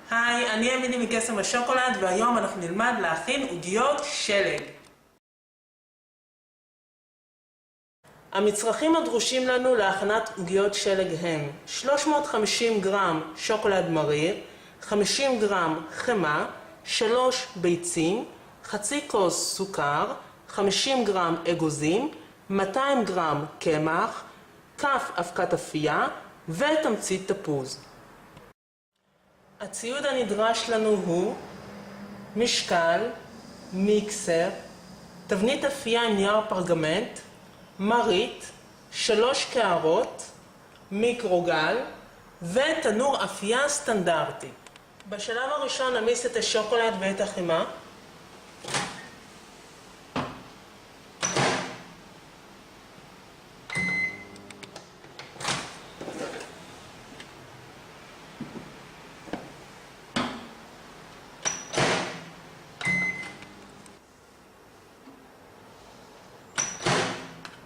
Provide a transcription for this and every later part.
היי, אני אמילי מקסם השוקולד, והיום אנחנו נלמד להכין עוגיות שלג. המצרכים הדרושים לנו להכנת עוגיות שלג הם 350 גרם שוקולד מריר, 50 גרם חמה, 3 ביצים, חצי כוס סוכר, 50 גרם אגוזים, 200 גרם קמח, כף אבקת אפייה ותמצית תפוז. הציוד הנדרש לנו הוא משקל, מיקסר, תבנית אפייה עם נייר פרגמנט, מרית, 3 קערות, מיקרוגל ותנור אפייה סטנדרטי. בשלב הראשון נמיס את השוקולד ואת החמאה.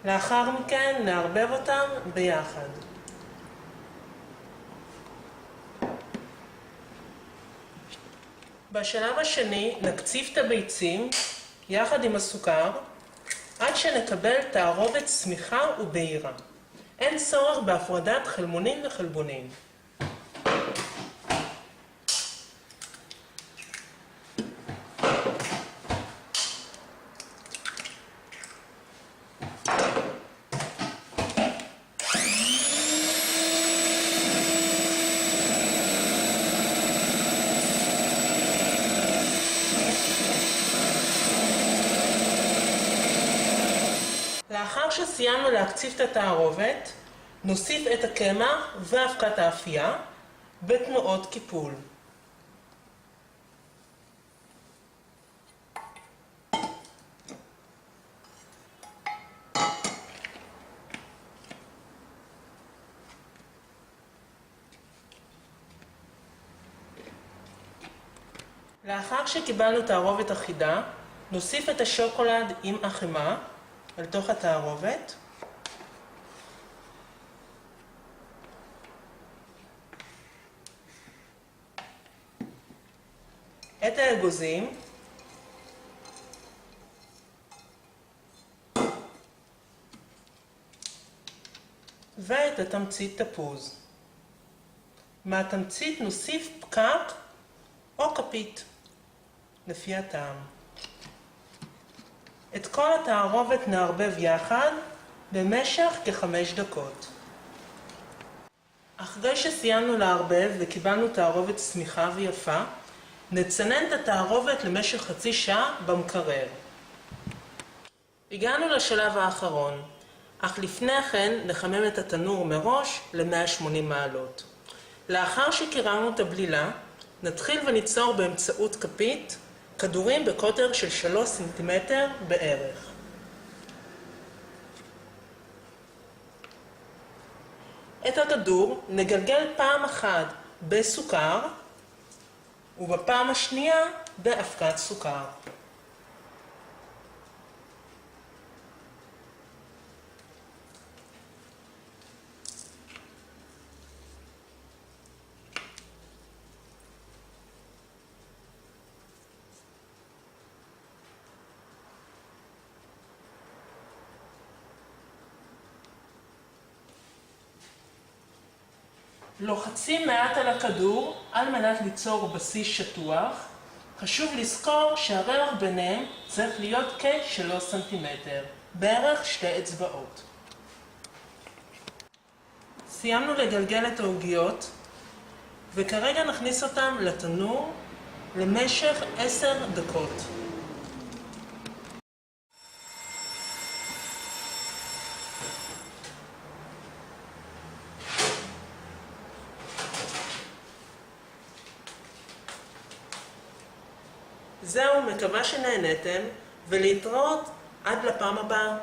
לאחר מכן נערבב אותם ביחד. בשלב השני נקציב את הביצים יחד עם הסוכר עד שנקבל תערובת סמיכה ובהירה. אין צורך בהפרדת חלבונים וחלבונים. לאחר שסיימנו להקציב את התערובת, נוסיף את הקמח ואבקת האפייה בתנועות קיפול. לאחר שקיבלנו תערובת אחידה, נוסיף את השוקולד עם החמאה אל תוך התערובת. את האגוזים. ואת התמצית תפוז. מהתמצית נוסיף פקק או כפית, לפי הטעם. את כל התערובת נערבב יחד במשך כ5 דקות. אחרי שסיימנו לערבב וקיבלנו תערובת סמיכה ויפה, נצנן את התערובת למשך חצי שעה במקרר. הגענו לשלב האחרון, אך לפני כן נחמם את התנור מראש ל-180 מעלות. לאחר שקיררנו את הבלילה, נתחיל וניצור באמצעות כפית כדורים בקוטר של 3 סנטימטר בערך. את הכדור נגלגל פעם אחת בסוכר ובפעם השנייה באבקת סוכר. לוחצים מעט על הכדור על מנת ליצור בסיס שטוח. חשוב לזכור שהריח ביניהם צריך להיות כ3 סנטימטר, בערך 2 אצבעות. סיימנו לגלגל את העוגיות, וכרגע נכניס אותם לתנור למשך 10 דקות. זהו, מקווה שנהנתם, ולהתראות עד לפעם הבאה.